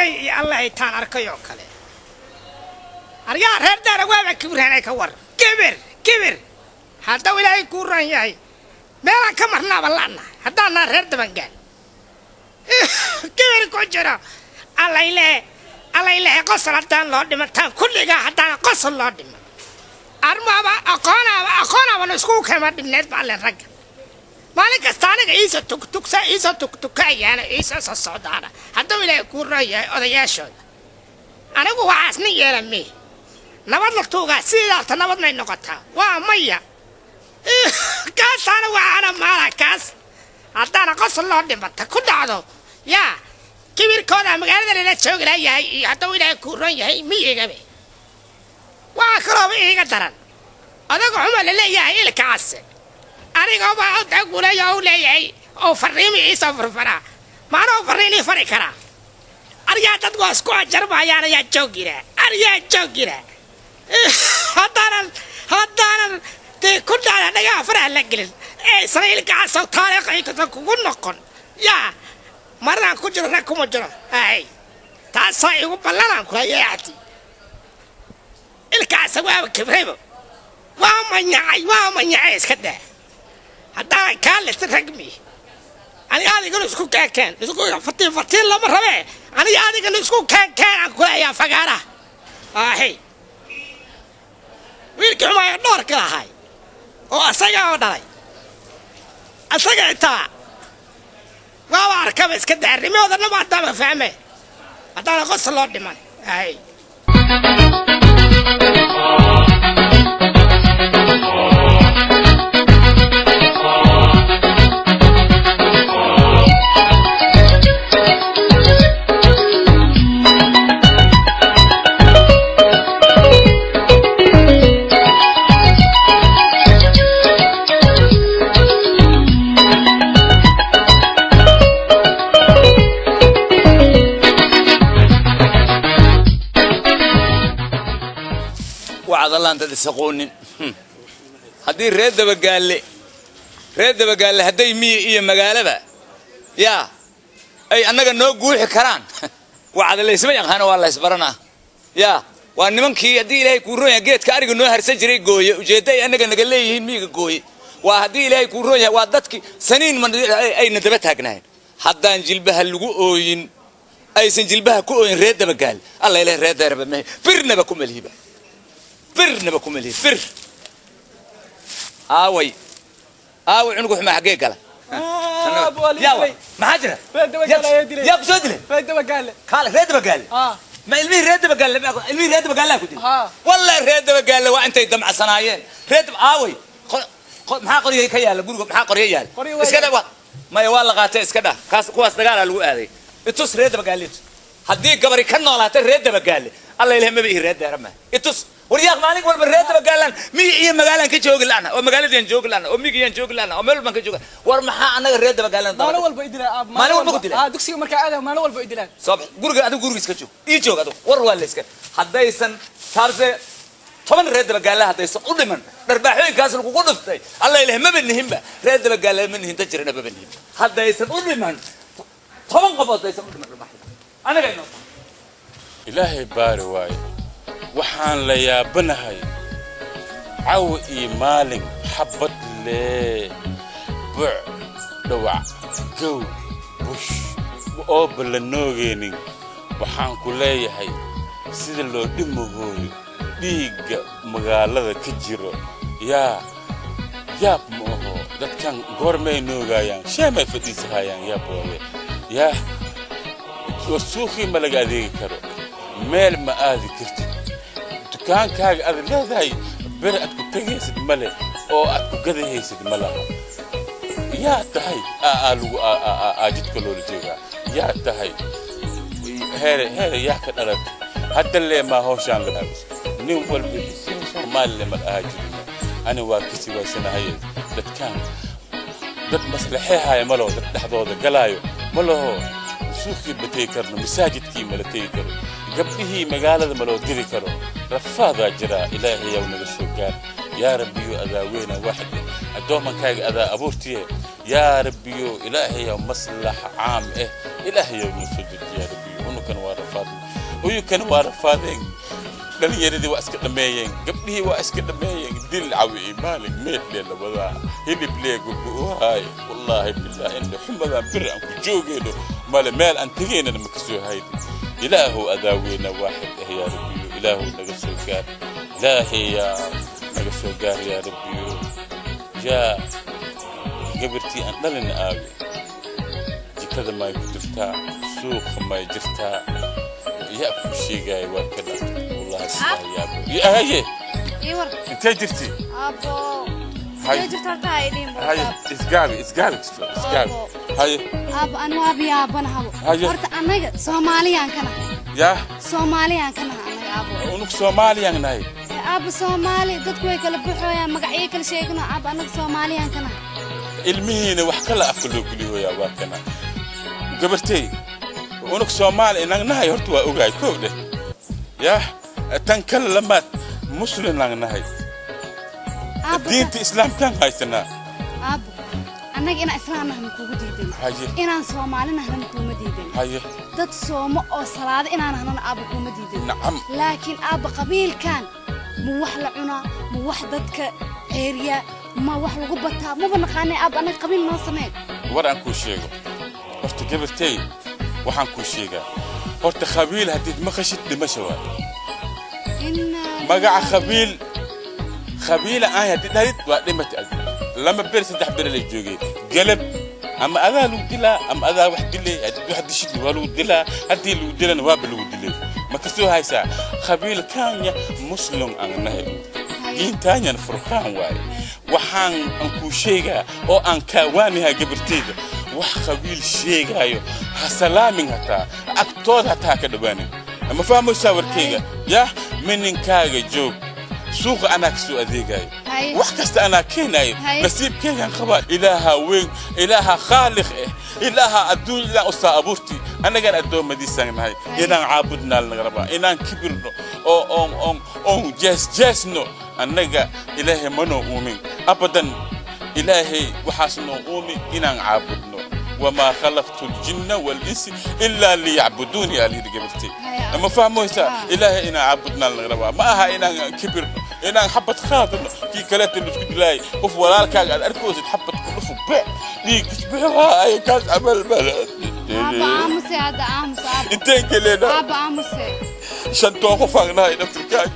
ويلي الله يتان أركيو كله أرجع هرد أرجع كبر هنا كور كبر هذا ولا يكون رأيي ما كمرنا بلنا هذا أنا هرد بنجان كبر كجرا الله إله قصر هذا لودي متان كل جا هذا قصر لودي أرما أقانا ونسكوك ما دنيت بالله رجع مالك استانك إيش تكسا إيش تكاي يعني إيش الصدارة هذا ولا يكون رأيي هذا يشون أنا هو عاسني يا رمي نبض لطوغا سيدا تنبض من نقطة ومية كاس أنا وأنا مالا كاس حتى أنا قص الله دمتا كل هذا يا كبير كذا مقالة لنا تشوق لا يا حتى ولا يكون يا مية جمي وأكرم إيه قدران هذا قوم لا يا إلى كاس أنا قوم أقول يا ولا يا أو فريمي إيه سفر فرا ما أنا فريني فريكرا أريا تدقوا سكوا جربا يا يا تشوقيره أريا تشوقيره هذا كل هذا يا فرح لقلل إسرائيل كعصا تاريخ يكتكون نقن يا مرة كجرا نكمل جرا أي تاسع يقول بلنا كل ياتي الكعصا وكبره وما نعيش كده هذا كان لترقمي أنا هذا يقول سكوا كان سكوا فتين لما ربع أنا هذا يقول سكوا كان كل يا فقارة هاي ويلك ما يدور كلا هاي وأسجع وداي أسجع تا ما بعرف كم إسكندر رمي هذا ما أدام فهمه أدام قصة الله دمان هاي الله أنت تسقونين هذه ريدة بقال لي هذي مية مقالبة يا أي أنا قلنا نقول حكران وعد اللي يسمع أنا والله يسبرنا يا وأن من كي هذه لا يكون رؤيا جيت كاري قلنا هرسجري قوي وجيتي أنا قلنا قال لي مية قوي وهذه لا يكون رؤيا وعدتك سنين من أي ندبتها جناين حتى نجلبها اللقوين أي سنجلبها كوين ريدة بقال الله يله ريدة رب ما فرنا بكم الهبة فرنا بكم اللي فر آوي عنقه ما حقيقة لا يا ما حجرة يا بسودله ريد بقال خالك ريد بقال ما المي ريد بقال المي ريد بقال كنت والله ريد بقال وأنت يدمع صنايين ريد آوي ما قريه كيال بقول ما قريه يال إسكده ما يوالله قاتل إسكده كواس دجال الوق هذه التوس ريد بقال هدي قبري كنا ولا تريد بقال الله يلهم به ريد يا رمى التوس ورياق مالك والبريد بقالن مي مقالن كجوج لنا ومقالدين جوج لنا وميجين جوج لنا ومل ما كجوج ورمحا أنا الريد بقالن ما نول بيدلا ما نول بقولي دكسي مركا هذا ما نول بيدلا صبح قرق هذا قرق يسكتشو يجوج هذا وروا اللي يسكت هذا يسن ثارزة طبعا الريد بقالن هذا يسن قد من دربحوي كاسل وقول فتاي الله يلهم بينهم بقى ريد بقالن من هنا تجرنا بينهم هذا يسن قد من طبعا قبض يسن قد من أنا قايل إلهي باري واي waxaan la yaabanahay caw iyo maalin xabad le buc dhawac gow bush oo balanoogeenin waxaan ku leeyahay sida loo dhimahooyo dhiigga magaalada ka jiro yaa yaab ma aho dadkan goormay noogayaan sheemay fadhiisahayaan yaabooye yaa wasuuqii ma laga adeegi karo meel ma aadi kartid كان كاج أذن هاي برأت كتجي سد ملء أو أتكجي سد ملأ يا تهاي ألو أجد كلول جيجا يا تهاي هير يا كنارك حتى اللي ما هو شان لنفس نيم والبيس ما اللي ما أجد أنا واكسي وسنا هاي دكان دك مصلحة هاي ملو دك حضور قلايو ملو سوقي بتيكرنا مساجد كي ملتيكر قبله مقالة ملو ديري كرو رفاضة جرا إلهي يوم السوقان يا ربي أذاوينا واحد الدوما كاج أذا أبورتي يا ربي إلهي يوم مصلح عام إلهي يوم السجد يا ربي ونكن ورفاضة هويكن وارفادين dhalinyaradi waa iska dhameeyeen gabdhihii waa iska dhameeyeen dil cawi maalin meed leela wada hilib leego goohay wallahi billahi in xumada bir aan ku joogeyno meel aan tageena ma ka soo haydi ilaahu adaaweena waahid ya rabbi ilaahu naga soo gaar ilaahi ya naga soo gaar ya rabbi ya gabartii aan dhalin aabi jikada ma ku jirtaa suuq ma jirtaa يا شيء وكذا والله يا هي ايوه انت جرتي ابو هاي جرت هاي هاي اسقابي هاي ابو انا ابي ابو انا horta anaga Soomaaliyan kana يا Soomaaliyan kana anaga ابو ونك Soomaaliyan nahay ابو Soomaali dadku way kala buuxayaan magacyo kala sheegno ابو anaga Soomaaliyan kana ilmihiina wax kala afkalo galiyo yaa waa kana gabartay ونك Soomaali inaagnahay horta waa ogaay koobde ya tan kala lamaad muslim inaagnahay diinta islaamkan haysana ابو anaga ina islaamna kuugu diiday inaan Soomaalina ahna kuuma diiday haye dad Soomo oo salaad inaan ahna ابو kuuma diiday nacam laakiin ابو qabiilkan mu wax la cuna mu wax dadka area ma wax lagu bataa ma banaqaanay ابو anaga qabiil noo sameey war aan ku sheego horta gabartay waxaan ku sheegaa horta khabiil hadii ma khashid dhimasho waa magaca khabiil aan hadii dhayd waa dhimatay lama bir saddex bir la joogay galab ama adaa lu dilaa ama adaa wax dilay hadii wax dishid waa lu dilaa hadii lu dilan waa lu dilay ma ka soo haysaa khabiil kaanya muslim aan nahay diintaanyan furqaan waay waxaan aan ku sheegaa oo aan ka waaniha gabartayda wax khabiil sheegayo ha salaamin hataa agtood hataa ka dhawaanin ama fahmaysaa warkayga ya mininkaaga joog suuqa anaa ka soo adeegayo wax kasta anaa keenayo nasiibkaygan qabaa ilaaha weyn ilaaha khaaliq ilaaha adduun ilaa usaa abuurti anagaan addoommadiisaan nahay inaan caabudnaa laga rabaa inaan kibirno oo jeesno annaga ilaahay manoo uumin abadan ilaahay waxaasnoo uumin inaan caabudno وما خلقت الجن والإنس إلا ليعبدوني على قبرتي أما فهموها إلهي إنا عبدنا الغرباء ما إنا كبر إنا حبة خاطر في كلات اللي تقول لاي وف ولا كان أركوز حبة كل فبع ليك تبعها أي كاس عمل بلد أبا عمسي هذا عمسي أنت كلنا أبا عمسي شنتو خفقنا هنا في الكاج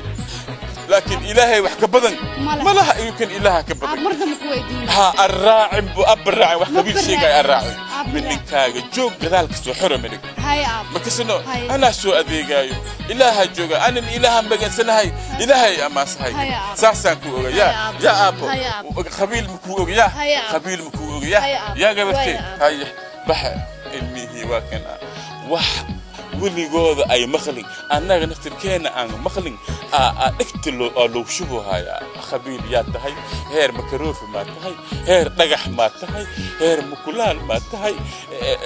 لكن إلهي وحك بدن ما لها يمكن إلهها كبدن مرضى مكويدين ها الراعي أب الراعي وحكبير شيء الراعي منك كاجا جوج كذلك سو حرم منك هاي أب ما كسنو أنا سو أذيجايو إلهها جوجا أنا إلهها بجن سنة هاي إلهي أماس هاي ساسا كوجا يا أبو خبيل مكوجا يا خبيل مكوجا يا جبرتي هاي بحر المية وكنا وح وليجود أي مخلين أنا نفتكرنا عن مخلين اكتلو لو شبه هاي خبيل يا تهاي هير مكروف ما تهاي هير نجح ما تهاي هير مكلال ما تهاي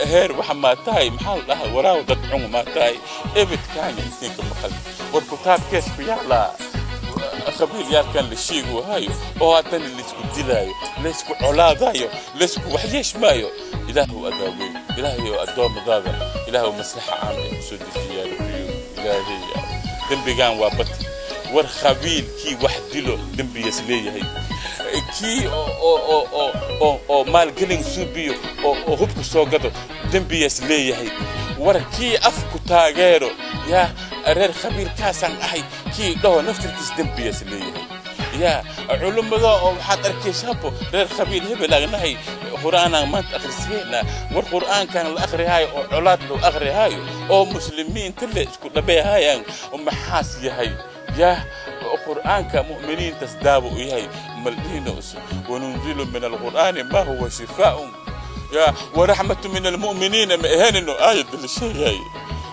هير وحما تهاي محل لها وراو دتعون ما تهاي ابد كان يسيك مخلين والكتاب كيس بيعلا خبيل يا كان للشيء وهاي أو أتاني اللي تقول دلايو ليش كل علاذايو ليش كل وحيش مايو إلهه أداوي إلهه أدوم ضاغا إلهه مصلحة عامة سود يا ربي إلهي دنبي كان وابط والخبيل كي واحد دلو دنبي يسليه هي كي أو مال جلين سوبيو أو هبك سوقته دنبي يسليه هي وركي أفكو تاجرو يا أرير خبير كاسان أحي كي له نفتر كيس دنبي يسليه يا علوم ذا وحد أركيش هبو رير خبير هبل أغنهي قرآن ما تأخرسينا والقرآن كان الأخر هاي أولاد له أخر هاي أو مسلمين تلي كل بيها هاي ومحاسي هاي يا القرآن كمؤمنين تزدابوا إياي ملينوس وننزل من القرآن ما هو شفاء يا ورحمة من المؤمنين مهان إنه آية الشيء هاي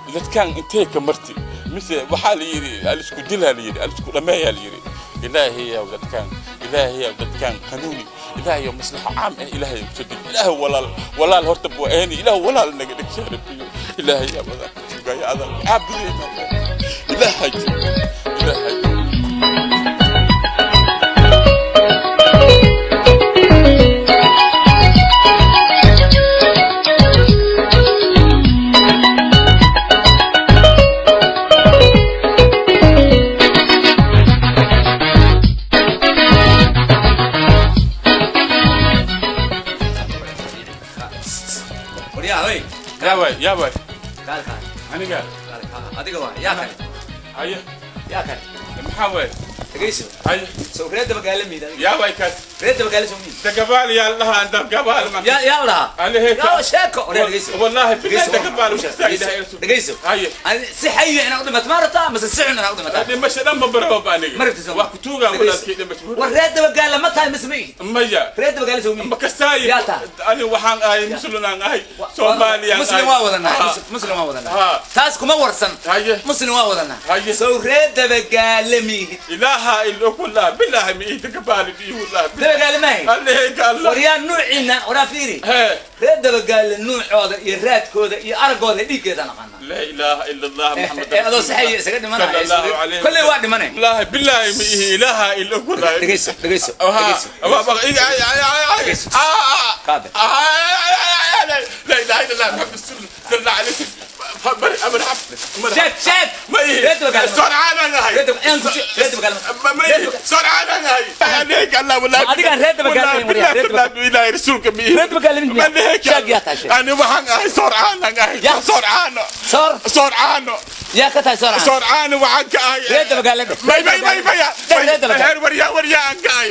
إذا كان أنت كمرتي مثل وحال يري ألسكو دلها ليري ألسكو رمايا ليري إلهي يا ولد كان إلهي يا ولد كان قانوني إلهي يا مصلحة عامة إلهي يمسدد إلهي ولا الهرتب وعيني إلهي ولا النقدك شهر إلهي يا ولد يا عذاب عبدين إلهي إلهي يا باي قال أنا قال هذيك واحد يا كان هيا يا كان محاول تقيسه هيا سو ريد بقى لمي ده يا باي كاس ريد بقى لسمي تقبل يا الله أنت قبل ما يا الله أنا هيك يا شاكو والله بالله تقبل تقيسه هيا صحية أنا أقول متمرطة بس السعر أنا أقول متمرطة أنا مش أنا مبرر باني مرت زمان وقتوغا ولا كده مش والريد بقى لما تاي مسمي مية ريد بقى لسمي مكساي يا تا أنا وحان أي مسلونا أي سوماليا مسلم واودنا مسلم واودنا تاسكو ما ورسن هيا مسلم واودنا هيا سو ريد بقى لمي إله إلا كلها بالله مي تقبل فيه والله ده قال ما هي الله هيك الله وريان نوعنا ورا فيري ريد بقى النوع هذا يراد كذا يأرجو هذا دي كذا نقنا لا إله إلا الله محمد هذا صحيح سكت ما صلى الله عليه كل واحد منه لا بالله مي إله إلا كلها تقيسه لا إله إلا الله محمد صلى الله عليه وسلم شك ما هي سرعان أنا هاي سرعان أنا هاي عليك الله والله أديك أنا ريد بقى بالله رسولك مي ريد بقى من هيك أنا وحن هاي سرعان أنا هاي سرعان يا كتاي سرعان وحنك هاي ريد بقى ما وريا أنكاي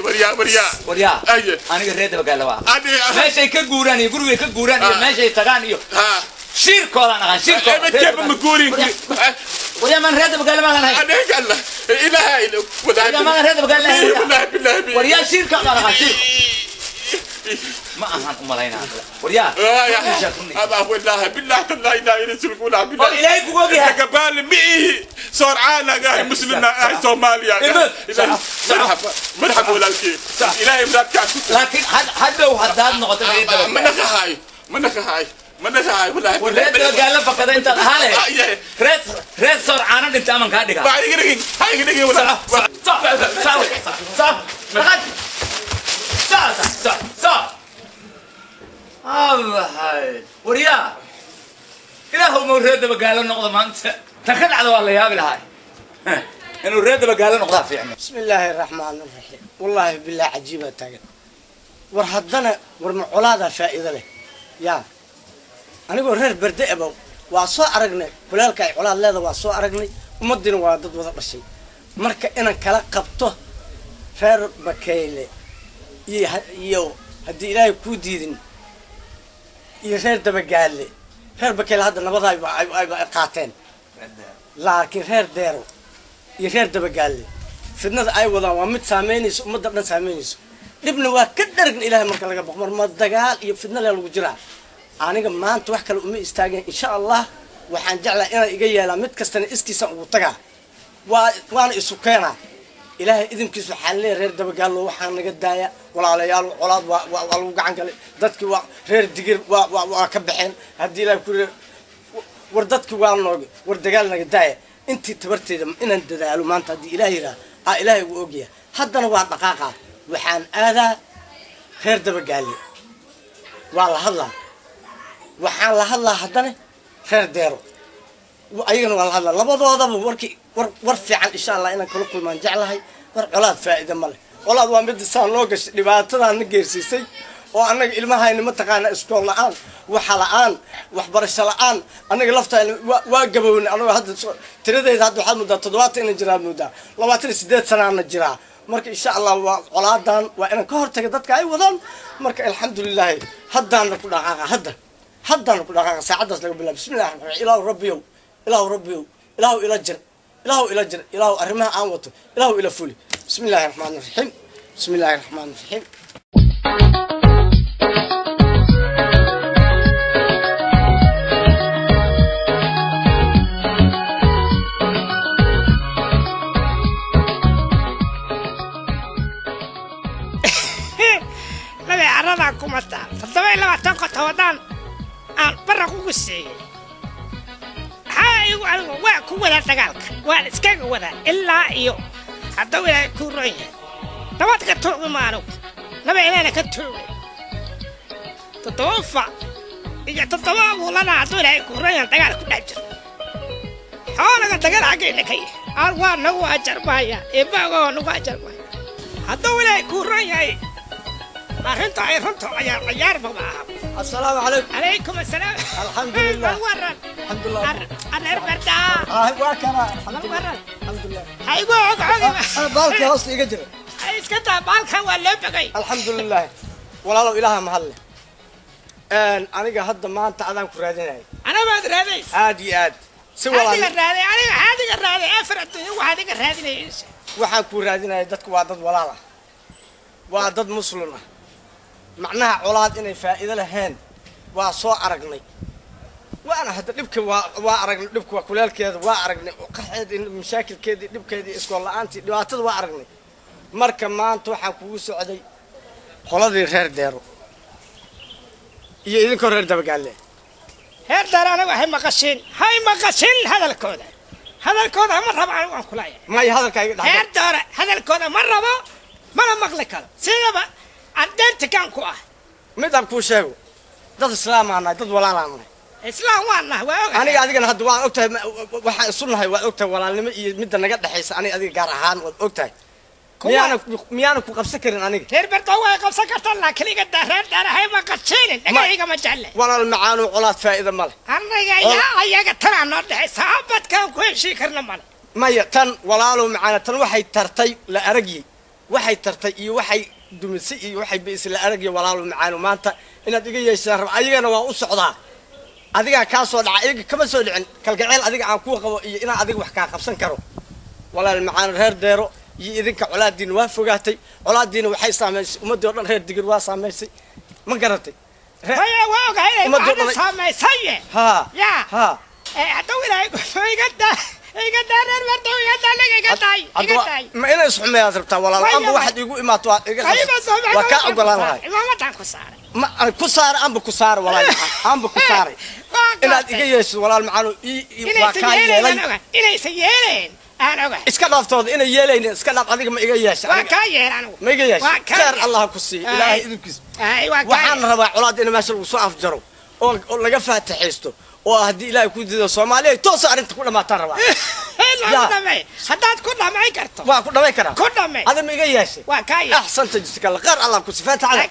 وريا أيه أنا ريد بقى لوا أنا ماشي كجوراني يقولوا كجوراني ماشي تغاني شير كولا أنا شير كولا كيف مقولين ويا من ريد بقى لما أنا أنا هيك الله إله إلا ويا من ريد بقى لما بالله وريا شير كولا أنا شير ما أهان أمالينا وريا أبا والله بالله تالله إله إلا رسولك ولا بالله إلهي كوجي تقبل مي سرعان جاي مسلمنا جاي سوماليا مرحبا ولا كيف إلهي مرات لكن حد وحداد نقطة ريد منك هاي والله وريد قال لك فقط أنت هاله ريد سرعان أنت أمن كاديك هاي كده ولا صح الله هاي وريا إذا هو مريد بقاله نقطة ما أنت تخل على والله يا بالهاي إنه ريد بقاله نقطة في عمل بسم الله الرحمن الرحيم والله بالله عجيبة تاجر ورهدنا ورمعولادا فائدة له يا أنا أقول رير بردئ أبو واسوا أرجني كلالك عولاد لا واسوا أرجني ومدين وادد وضع الشيء مركا إنا كلا قبته رير بكيله يو هدي إلهي كوديدن يرير دبقالي رير بكيل هذا نبض أي قاتين لكن رير ديرو يرير دبقالي في الناس أي وضع ومد سامينيس ومد ابن سامينيس ابن وكدر إلهي مركا لقى بقمر مدقال يفدنا له الوجران أنا ما أنت وحكي الأمي استاجن إن شاء الله وحنجعل أنا إجي على مد كستني إسكيس وطجع وأنا إسكينا إلهي إذن كيس حلي رير دبقال له وحنا نقدايا ولا عليال علاد والوقعن قال ضدك رير دقير وكبحين هدي له كل وردتك وانوج وردقال نقدايا أنت تبرتي إن أنت دالو ما أنت هدي إلهي را إلهي وأجيه حتى أنا واحد دقيقة وحن هذا رير دبقال لي والله الله waxaan la hadlaa haddana reer deero ayagana waa la hadlaa labadoodaba war fiican insha allah inaan kala kulmaan jeclahay war colaad faa'iido ma leh colaad waa mid saan loo gashay dhibaatadaana geersiisay oo annaga ilmahayna ma taqaana iskool la'aan waxa la'aan waxbarasho la'aan annaga laftaayna waa gabownay annaga hadda tiradayda hadda waxaad muddaa 70 inaan jiraa muddaa 28 sanaana jiraa marka insha allah waa colaadan waa inaan ka hortaga dadka ay wadaan marka alxamdulillaah haddaan ku dhaqaaqa hadda نقول لك ساعات لك بالله بسم الله الرحمن الرحيم إله ربي إله إلى جر إله أرمها عامته إله إلى فولي بسم الله الرحمن الرحيم بسم الله الرحمن الرحيم لا يعرضكم أنت فالطبيعي لما تنقط ودان برا كوسي هاي ولا تقالك ولا سكاك ولا إلا يو حتى ولا كورية نبات كتوق مانو نبي إلينا كتوق تتوفى إذا تتوفى ولا حتى ولا كورية تقالك نجر حالك تقال عقينا كي أروان نواجر مايا إباغو نواجر مايا حتى ولا كورية أرنتو عيار بابا السلام عليكم. عليكم السلام. الحمد لله. الحمد لله. أنا بردا. واكنا الحمد لله. الحمد لله. هايقو عقعد. بالك هوس يقدر. اسكت بالك ولا بقي. الحمد لله. ولا لو إله محله. أنا هذا ما أنت أذان كراديني. أنا ما أدري. عادي. سوى هذه الرادي هذه الرادي أفرد وهذه الرادي waxaan ku raadinay dadku waa dad walaal ah waa dad muslim ah macnaha colaad inay faa'iido lahayn waa soo aragnay waana hadda dhibka waa aragnay dhibka waa kulaalkeeda waa aragnay qaxeed in mashaakilkeedii dhibkeedii iskool la'aantii dhibaatada waa aragnay marka maanta waxaan kugu socday qoladii reer deero iyo idinkoo reer dabagaale reer deero anagu hay maqashin hadalkooda ma rabo anigu aan kulaaya may hadalkayga dhaxay reer deero hadalkooda ma rabo mana maqli karo sidaba ardeynta kan ku ah mid aan ku sheego dad islaam ah dad walaal ah islaam waana waa og aniga adigana hadda waan ogtahay waxa sunnahay waa ogtahay walaalnimo iyo midda naga dhaxaysa aniga adiga gaar ahaan waad ogtahay miyaan ku qabsan karin aniga reer bardo way qabsan kartaa laakiin iga reer deero hay maqashin dhagayga ma jecel walaal macaanu colaad faa'iido male aniga ayaga tana noo dhaxaysa abadkan ku heshii karna male maya tan walaalo macaana tan waxay tartay la aragii waxay tartay iyo waxay dumisay iyo waxay beesay la aragii walaalo macaanu maanta inaad iga yeeshaan rab ayagana waa u socdaa adiga ka soo dhaca iyaga kama soo dhicin kalgaceel adiga aan ku qabo iyo inaan adiga wax ka qabsan karo walaal macaan reer deero iyo idinka colaadiin waa fogaatay colaadiina waxay saameysay ummadii oo dhan reer digir waa saameysay ma garatay haya waa ogahay inay saameysay ha haduu ilaahay iga reer bardo iga taay ma inay isxumeeyaad rabtaa walaal amba waxaad igu imaato waa ka ogolaan lahay imaamadan ku saaray ma ku saaray amba ku saaray walaal amba ku saaray inaad iga yeesho walaal macaanu waa ka yeelay inaysan yeeleen aan ogahay iska dhaaftooda inay yeelaynin iska dhaaf adiga ma iga yeesho waa ka yeelan ma iga yeesho khair allah ku sii ilaahay idinkiis waxaan rabaa colaad in meesha lagu soo afjaro oo laga faataxaysto oo haddii ilaahay ku diido Soomaaliya toos arinta ku dhamaataan rabaa haddaad ku dhamay karto waa ku dhamay karaa ku dhamay hada ma iga yeeshay waa ka yeeshay ahsanta jiska qaar allah ku sifaata ala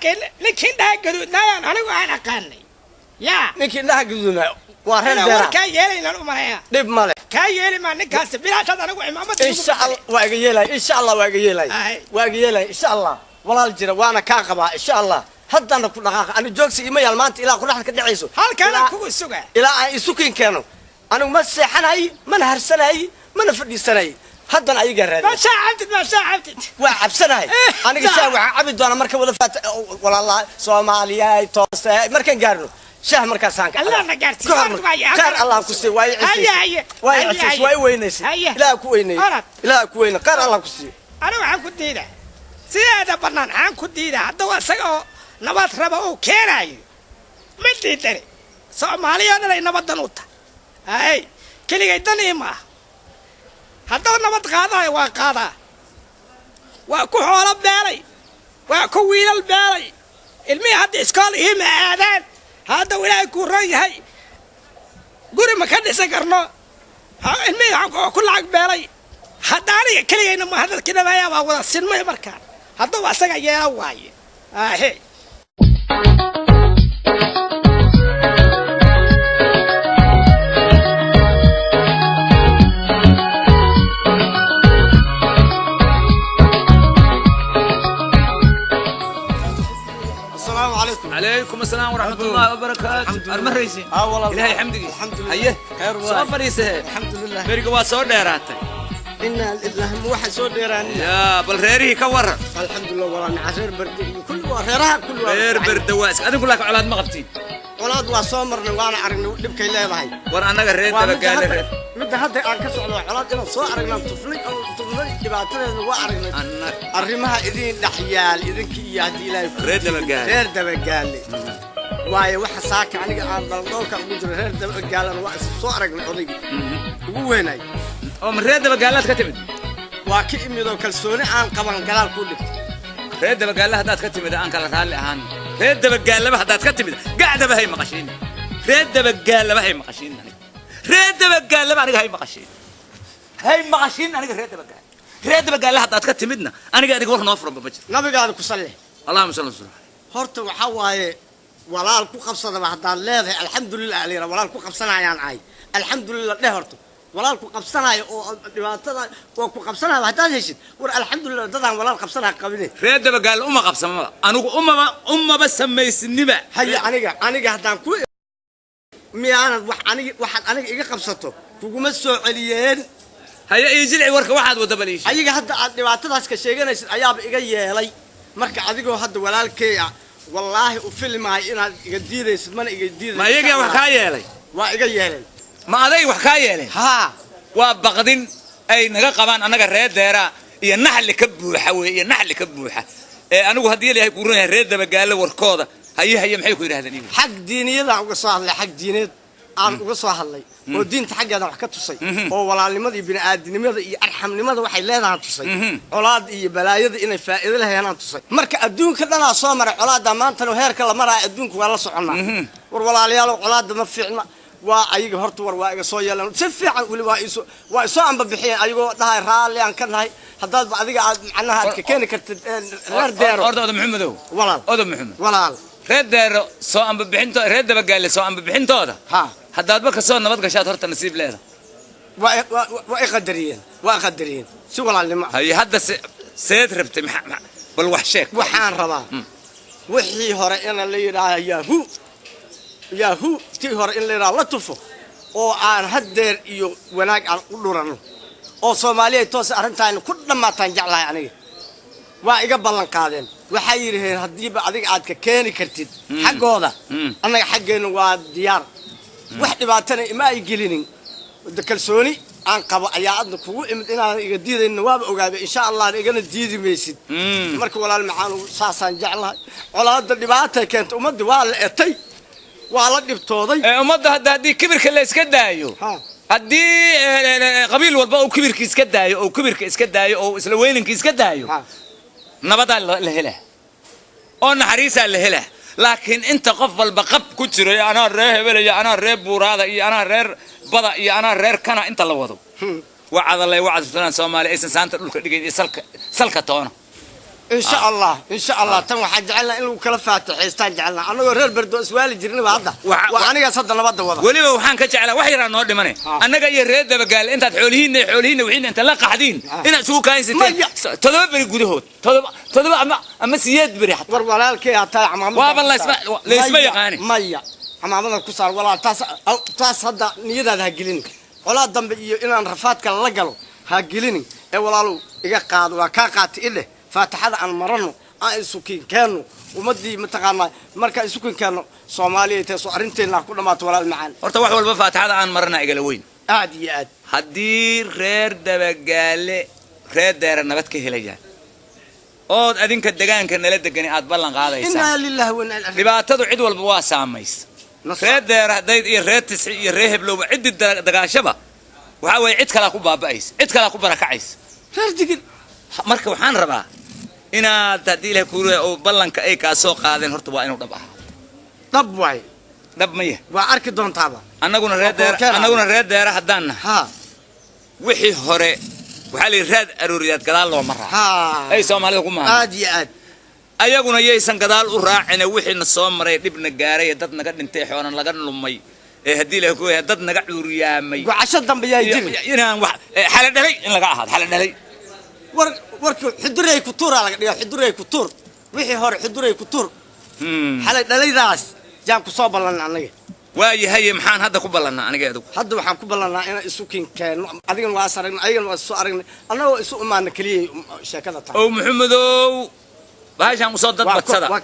laakiin daa gaduudnayaan anigu aan aqaanay ninkii daa gaduudnaa waa reer deera ka yeelayna u maraya dib male ka yeeli ma ninkaas bilaashad anigu imaamada insha Allah waa iga yeelay insha Allah waa iga yeelay insha Allah walaal jira waana ka qabaa insha Allah haddana ku dhaqaaq ani joogsi ima yaal maanta ilaa quraxda ka dhacayso halkana kugu suga ilaa ay isukin keeno anigu ma seexanay mana harsanay mana fadhiisanay haddana ayaga raadin ma shaacabtid waa cabsanahay aniga saa waxa cabi doona marka wada faat walaalaha Soomaaliya toos markan gaarno shaah markaasaan ka Allah na gaarsiiyo qaar Allah ku sii way weynaysi ilaa ku weynay qaar Allah ku sii anigu waxaan ku diidaa sideeda banaan aan ku diidaa hadda waa isaga oo nabad raba oo keenayo mid diidare Soomaaliya inay nabadan u tahay keligay dan ima hadduu nabad qaadayo waa qaadaa waa ku xoolo beelay waa ku wiilal beelay ilmihii hadda iskool ima aadaan hadda ilaahay ku ran yahay guri ma ka dhisan karno ilmihii ku lacag beelay hadda aniga keligayna ma hadalkii dhameeyaa waa wada sinmay markaan hadduu asaga yeela waaye عليكم السلام ورحمة الله وبركاته. المريسي. والله. إلهي حمدك. الحمد لله. أيه. خير والله. صفريسه. الحمد لله. بريقوا صور ديراتي. إن الله واحد صور ديران. يا بالريري كورة. الحمد لله والله معاشر برد كل ريرها كل رير برد واس. أنا أقول لك على ما قبتين. ولاد وصامرنا وأنا عرقنا نبكي لا باي. وأنا قريت بقال. متى حتى أنكسر على ولاد إنه صار عرقنا طفلي أو طفلي كبعتنا وعرقنا. الرمها إذين نحيال إذين كي يهدي لا. ريد بقال. ريد بقال. واي waxa saaka aniga aan daldoolka ugu jiro reer daba gaalan waa soo aragnay odayg ugu weynay oo reer bagaalaad ka timid waa ka imid oo kalsooni aan qaban galaal ku dhigto reer bagaalaha hadaad ka timid aan kala raali ahaan reer bagaalaha hadaad ka timid gacdaba hay maqashin reer bagaalaha hay maqashin reer bagaalaha aniga hay maqashin aniga reer bagaalaha hadaad ka timidna aniga war noo furan ba jiro nabigaada ku salli Allahumma salli alayhi horta waxa waaye walaal ku qabsadaba haddaan leedahay alxamdulilah alira walaal ku qabsanayaan ahay alxamdulilah dheerto walaal ku qabsanayo oo dhibaatada oo ku qabsanayo haddaad heshid war alxamdulilah dadaan walaal qabsanaa qabine reer dabagaal uma qabsama anigu umaba samaysniba haya aniga haddaan ku miyaanan waxaad aniga iga qabsato kuguma soo celiyeen haya iyo jilci warka waxaad wada baliishay ayaga hadda aad dhibaatadaas ka sheeganaysid ayaaba iga yeelay marka adigoo hadda walaalkay ah wallaahi u filmaayo inaad iga diidaysid mana iga diidaysid ma iyaga wax kaa yeelay waa iga yeelay ma aday wax kaa yeelay haa waa baqdin ay naga qabaan annaga reer deera iyo naxli ka buuxa weeye naxli ka buuxa anigu haddii ilaahay ku runahay reer dabagaale warkooda haye maxay ku yiraahdeen xaq diiniyada uga soo hadlay xaq diineed aan uga soo hadlay oo diinta xaggeeda wax ka tusay oo walaalnimada iyo bini'aadanimada iyo arxamnimada waxay leedahay tusay colaad iyo balaayada inay faa'iido leeyahay tusay marka adduunka dhanaa soo maray colaada maanta heerka la maraa adduunku waa la soconaa war walaalayaal colaada ma fiicna waa ayaga horta war waa iga soo yeelan si fiican wali waa isoo amba bixiyeen ayagoo dhahay raalli aan ka nahay haddaad adiga aad macnaha aad ka keeni kartid reer deero orda maxamedow walaal odo maxamed walaal reer deero soo amba bixinto reer dabagaale soo amba bixintooda haddaad ba ka soo nabad gashaad horta nasiib leeda waa qadariyeen si walaalnimo haye hadda seed rabtay bal wax sheeg waxaan rabaa wixii hore in la yidhaaha yahu tii hore in la yidhaha la tufo oo aan haddeer iyo wanaag aan u dhurano oo soomaaliya toos arrintaayna ku dhammaataan jeclahay aniga waa iga ballan qaadeen waxay yidhaheen haddiiba adiga aad ka keeni kartid xaggooda annaga xaggeenna waa diyaar wax dhibaatana ima ay gelinin kalsooni aan qabo ayaa adna kugu imid inaadan iga diidaynin waaba ogaabay insha allah igana diidi maysid marka walaal maxaan saasaan jeclahay colaadda dhibaatay keenta ummadda waa la etay waa la dhibtooday ummadda haddii kibirka la iska daayo haddii qabiil walba uu kibirka iska daayo oo isla weyninka iska daayo nabadaa la helaa oo naxariisaa la helaa laakiin inta qof walba qab ku jiro anaa reer hebel iyo anaa reer buuraada iyo anaa reer bada iyo anaa reer kana inta la wado wacadalay wacadsunan Soomaali aysan saanta dhulka dhigay salka toona insha Allah tan waxa jecelna in lagu kala faataxeystaan jecelna anagoo reer bardo iswaali jirnaba hadda waa aniga sadda nabada wada waliba waxaan ka jeclaa wax yaraan noo dhimane annaga iyo reer dabagaal intaad xoolihiina wixii inta la qaxdiin ina soo kaaysateen todoba bari gudahood todoba ama siyeed bari hatta war walaalkay hataa amaamada waa bal leesma yaqaani maya amaamada ku saar walaal taas hadda niyadaada ha gelin walaal dambe iyo inaan rafaadka la galo ha gelin ee walaalu iga qaad waa ka qaati ilaa faataxada aan marano aan isukin keeno umadii mataqaana marka isukin keeno Soomaaliya ay soo arinteena ku dhamaato walaal macaan horta wax walba faataxada aan marana igala weyn aad iyo aad haddii reer dabagaale reer deera nabad ka helayaan ood adinka deegaanka nala degan aad ballan qaadaysaa inna lillahi wa inna ilaihi dhibaatadu cid walba waa saamays reer deera haday iyo reer tisci iyo reer heblow cid dagaashaba waxa way cid kala ku baaba'ays cid kala ku barakacaysa reer digil marka waxaan rabaa inaad haddii ilaahay ku ruuyo oo ballanka ay ka soo qaadeen horta waa inuu dhab ah dhab way dhab maya waa arki doontaaba annaguna reer deera haddaan wixii hore waxaa la raad arooriyaad gadaal loo maraa ay Soomaalida ku maahan aad iyo aad ayaguna yeysan gadaal u raacina wixii na soo maray dibna gaaray dad naga dhintay xoonan laga lumay haddii ilaahay ku ruuyo dad naga cuuriyaamay gocasho dambe yaa jiri inaan wax xala dhalay in laga ahaad xala dhalay warku xuduray ku tuura laga dhigo xuduray ku tuur wixii hore xuduray ku tuur xalay dhalaydaas jaan ku soo ballan anaga waayahay maxaan hadda ku ballanaa aniga adigu hadda waxaan ku ballanaa in isu keeno adigan waa saragna ayagana waa soo aragnay anagoo isu imaana kaliya sheekada taa oo maxamedow baashan u soo dad badsada waa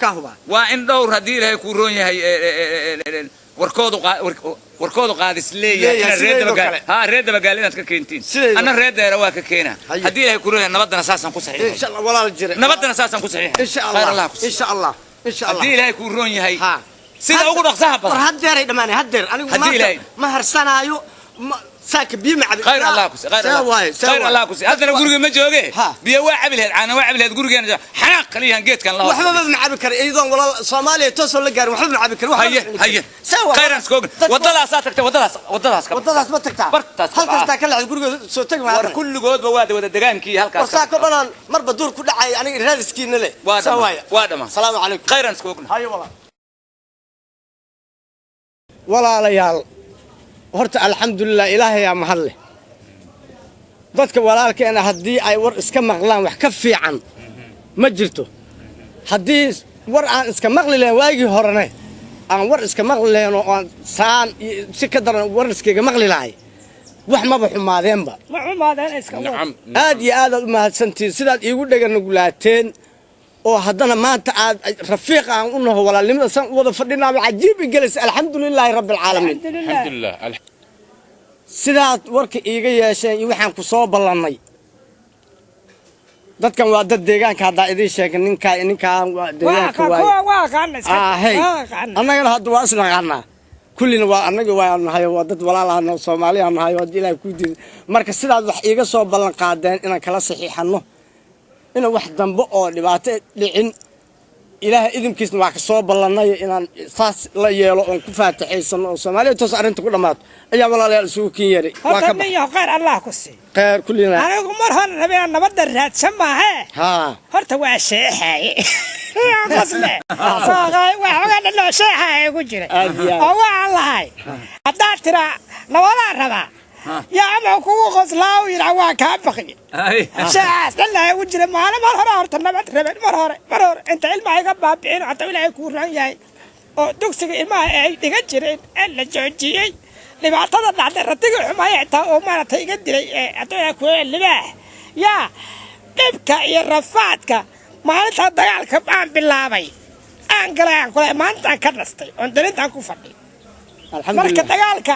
ka huba waa in dhowr haddii ilaahay ku roon yahay warkoodu qaadis leeyahay reer dabagaal inaad ka keentiin anna reer deera waa ka keenaa haddii ilaahay ku roon yahay nabadana saasaan ku saxiixay insha Allah walaal jira nabadana saasaan ku saxiixay insha Allah haddii ilaahay ku roon yahay sida ugu dhaqsaha badan war haddeeray dhamaanay haddeer anigu ma harsanaayo saaka biyo ma cabi khayr Allah ku si khayr Allah ku si hadana guriga ma jooge biyo waa cabi lahayd caana waa cabi lahayd gurigeena xanaaq kaliyan geedkan la waxba ma cabi kar iidoon walaal Soomaaliya toos la gaar waxba ma cabi kar haye khayran skoog wadadaas aad tagtay wadadaas ma tagtaa halkaas taa kala guriga soo tag ma war kulligoodba wada degaankii halkaas saaka dhanaan marba duur ku dhacay aniga raadiskiina le waa dhama salaamu calaykum khayran skoogna hayo walaal walaalayaal horta alxamdulilah ilaahayaa mahad leh dadka walaalkeena haddii ay war iska maqlaan wax ka fiican ma jirto haddii war aan iska maqli lahayn waagii horene aan war iska maqli lahayn oo aan saan si ka daran war iskaga maqli lahay wax maba xumaadeenba ma xumaadeen iska aad iyo aad u mahadsantiin sidaad iigu dhaganugulaateen oo haddana maanta aad rafiiq aan u naho walaalnimada san u wada fadhinaaba cajiib igelaysa alxamdulilaahi rabbi alcaalamiin alxamdulilah sidaad warka iiga yeesheen iyo waxaan ku soo ballannay dadkan waa dad deegaanka haddaa idiin sheegay ninkaan waa deegaanka waaye annagana hadda waa isnaqaanaa kullina waa annaga waa nahay waa dad walaalaha Soomaaliya nahay oo ilaahay ku diin marka sidaad wax iiga soo ballan qaadeen inaan kala saxiixano in wax dambe oo dhibaato dhicin ilaahay idinkiisna waa ka soo ballannay inaan saas la yeelo oo ku faataxaysano oo Soomaaliya toos arinta ku dhamaato ayaa walaalayaal isugu kin yeeray waa ka baxay khayr Allah ku sii khayr kullina anigu mar hore rabeen nabadda raadsan maahe horta waa sheexay qasle saaqay waxa la sheexay ugu jira oo waa Allah hadda tira nabada raba يا أما كوكو خصلاو يلعوا كابقي شاس لا وجري ما أنا مرة هرت النبات ربع مرة أنت علم عيقب بابين حتى ولا يكون رأيي أو دكسك إلما أي تجرين إلا جوجي اللي بعتذر بعد الرتقة ما يعطى وما تيجدري أتوقع كل اللي باه يا إبكا يرفعتك ما أنت ضيع الكبان بالله بي أنقلا كل ما أنت كرستي أنت كوفني الحمد لله مركز دجالك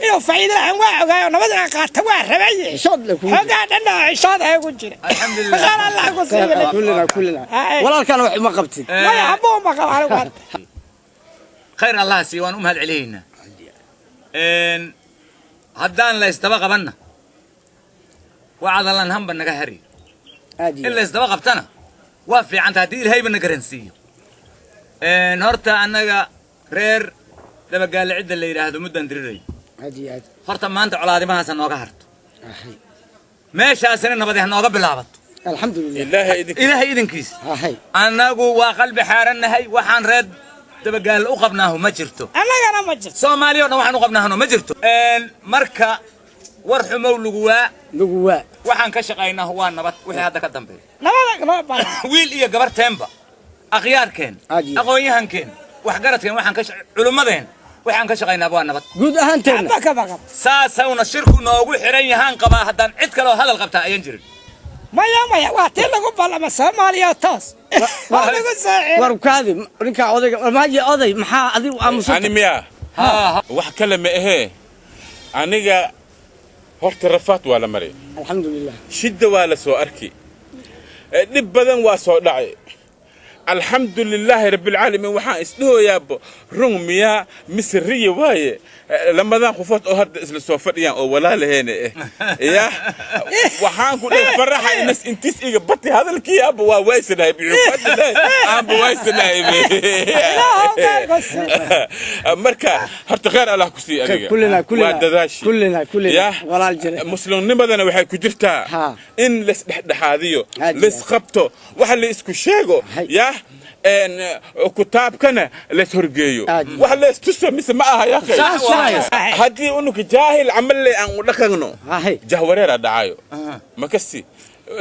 إنه فايدة عن واقع ونبذنا قاتوا ربعي شاد لك هذا شاد هيقول جري الحمد لله قال الله قصير كلنا ولا كانوا ما قبتي ما يحبون ما قال على خير الله سيوان هاد علينا إن هدان لا يستبق بنا وعد الله نهم بنا قهري إلا يستبق بتنا وافي عن تهدير هاي بنا قرنسية إن هرتا أنك رير لما قال العدة اللي يراهدوا مدة ندري هادي هرتا ما أنت على هذه ما هسه نوقع هرت ماشي أسرنا نبدي هنوقع بالعبط الحمد لله إلهي إذن كيس أنا وقلبي حارنا هاي وحن رد تبقى قال أقبناه ما جرتو أنا ما جرت سوماليون وحن أقبناه ما جرتو مركا ورحموا لجوا وحن كشقينا هو النبات وحي هذا كدم بي نبات ويل إيه جبر تيمبا أغيار كين أقويهن كين وحجرت كين وحن كش علماء وحن كشقينا أبوان نبات جود أهنتين بكا ساسونا الشرك نوقول حرين هان قبا هدان عد كلو هذا القبتها ينجري ما واتين لكم بالله ما سوماليا توس وركادي رنكا عودي ما جي عودي محا أدي وأمسك أنا مياه وحكلم إيه أنا هرت الرفات ولا مري الحمد لله شدة ولا سو أركي نبذن واسو دعي الحمد لله رب العالمين وحان اسلوه يا ابو رغم مصرية واي لما ذا خفوت هاد اسل سوفر يا ولا لهنا يا وحان كل فرحة الناس انتس ايه بطي هذا الكياب وايسنا يبيعوا عم وايسنا مركا هرت غير الله كسي كلنا يا ولا الجري مسلم نبذنا وحي كجرتا ان لس دحاديو لس خبطو وحل اسكو شيغو يا ان كتاب كان لسهرجيو وحلا استسو مس ما يا اخي هدي انك جاهل عمل لي ان دخنو جهورير دعايو مكسي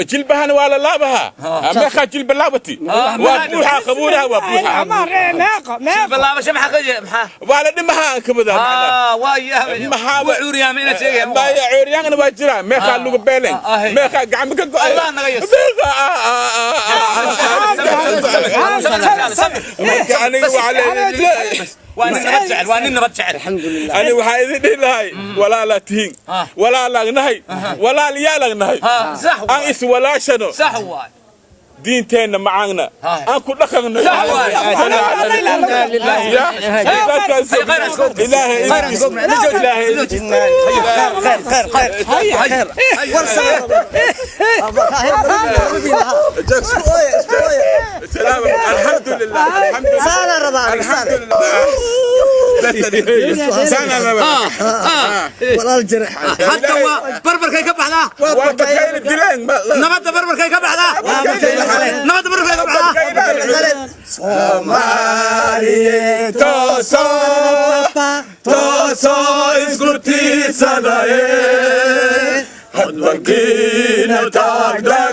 جلبها ولا لابها ما خا جلب لابتي وابوها قبولها وابوها ما بالله مش محق ولا دمها كبدا وايا ما عوريا من شيء ما عوريا انا واجرا ما خلو بيلين ما خا قعمك الله نغيس انا وعلى وانا نرجع الحمد لله انا وحايد لهي ولا لا تهين ولا لا نهي ولا ليا لا نهي صح ان ولا شنو صح واي دينتنا معانا اكو دخلنا صح واي الحمد لله الحمد لله الحمد لله سنة ولا الجرح حتى بربر كي كبحنا نبات بربر كي كبحنا نبات بربر كي كبحنا Somali to so تاسو اسكتي سداي هدوكينا تاغدا